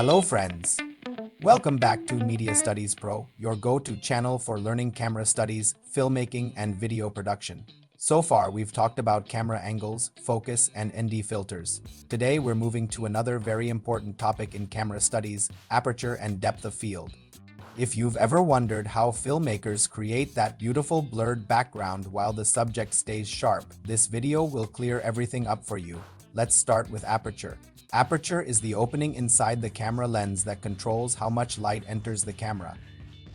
Hello friends! Welcome back to Media Studies Pro, your go-to channel for learning camera studies, filmmaking, and video production. So far, we've talked about camera angles, focus, and ND filters. Today, we're moving to another very important topic in camera studies, aperture and depth of field. If you've ever wondered how filmmakers create that beautiful blurred background while the subject stays sharp, this video will clear everything up for you. Let's start with aperture. Aperture is the opening inside the camera lens that controls how much light enters the camera.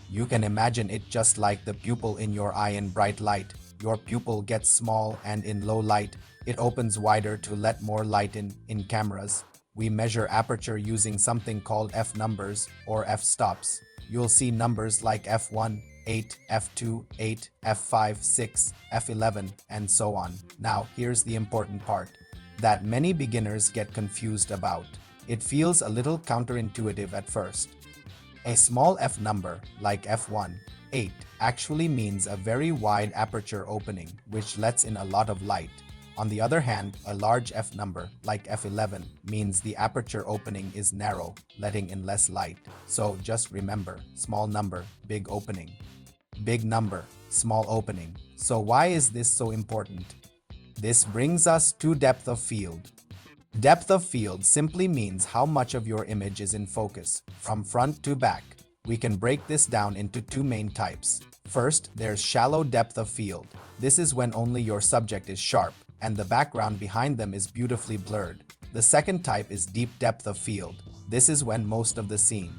You can imagine it just like the pupil in your eye in bright light. Your pupil gets small, and in low light, it opens wider to let more light in. In cameras, we measure aperture using something called f-numbers or f-stops. You'll see numbers like f1, 8, f2, 8, f5, 6, f11, and so on. Now, here's the important part that many beginners get confused about. It feels a little counterintuitive at first. A small f number, like f1, 8, actually means a very wide aperture opening, which lets in a lot of light. On the other hand, a large f number, like f11, means the aperture opening is narrow, letting in less light. So just remember, small number, big opening. Big number, small opening. So why is this so important? This brings us to depth of field. Depth of field simply means how much of your image is in focus, from front to back. We can break this down into two main types. First, there's shallow depth of field. This is when only your subject is sharp, and the background behind them is beautifully blurred. The second type is deep depth of field. This is when most of the scene,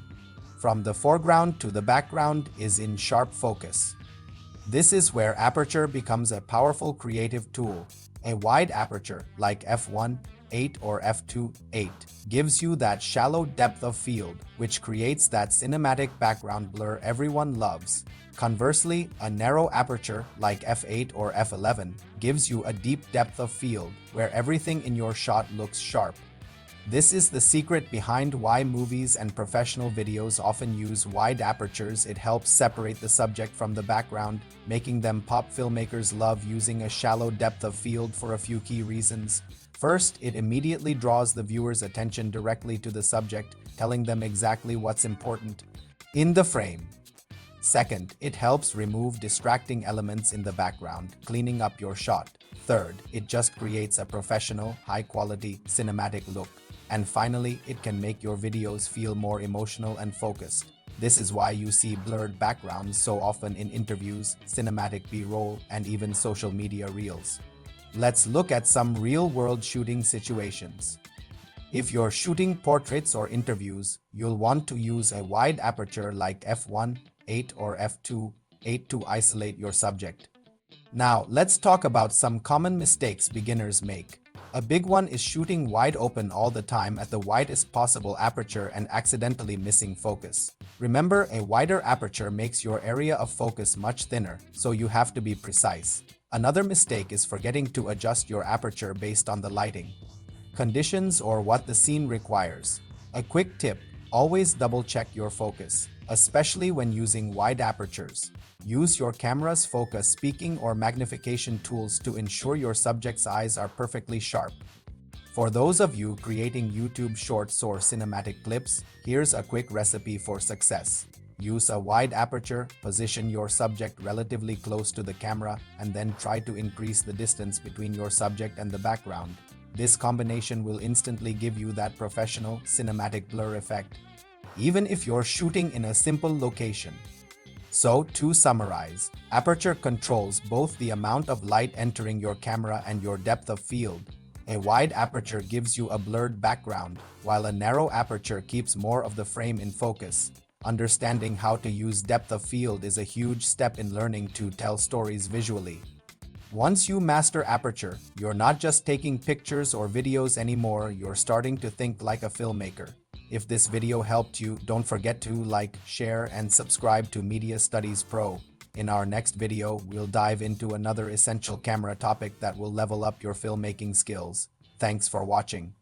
from the foreground to the background, is in sharp focus. This is where aperture becomes a powerful creative tool. A wide aperture, like f1, 8 or f2, 8, gives you that shallow depth of field, which creates that cinematic background blur everyone loves. Conversely, a narrow aperture, like f8 or f11, gives you a deep depth of field, where everything in your shot looks sharp. This is the secret behind why movies and professional videos often use wide apertures. It helps separate the subject from the background, making them pop. Filmmakers love using a shallow depth of field for a few key reasons. First, it immediately draws the viewer's attention directly to the subject, telling them exactly what's important in the frame. Second, it helps remove distracting elements in the background, cleaning up your shot. Third, it just creates a professional, high-quality, cinematic look. And finally, it can make your videos feel more emotional and focused. This is why you see blurred backgrounds so often in interviews, cinematic B-roll, and even social media reels. Let's look at some real-world shooting situations. If you're shooting portraits or interviews, you'll want to use a wide aperture like f1, 8 or f2, 8 to isolate your subject. Now, let's talk about some common mistakes beginners make. A big one is shooting wide open all the time at the widest possible aperture and accidentally missing focus. Remember, a wider aperture makes your area of focus much thinner, so you have to be precise. Another mistake is forgetting to adjust your aperture based on the lighting, conditions, or what the scene requires. A quick tip: always double-check your focus, especially when using wide apertures. Use your camera's focus speaking or magnification tools to ensure your subject's eyes are perfectly sharp. For those of you creating YouTube shorts or cinematic clips, here's a quick recipe for success. Use a wide aperture, position your subject relatively close to the camera, and then try to increase the distance between your subject and the background. This combination will instantly give you that professional, cinematic blur effect, even if you're shooting in a simple location. So, to summarize, aperture controls both the amount of light entering your camera and your depth of field. A wide aperture gives you a blurred background, while a narrow aperture keeps more of the frame in focus. Understanding how to use depth of field is a huge step in learning to tell stories visually. Once you master aperture, you're not just taking pictures or videos anymore, you're starting to think like a filmmaker. If this video helped you, don't forget to like, share, and subscribe to Media Studies Pro. In our next video, we'll dive into another essential camera topic that will level up your filmmaking skills. Thanks for watching.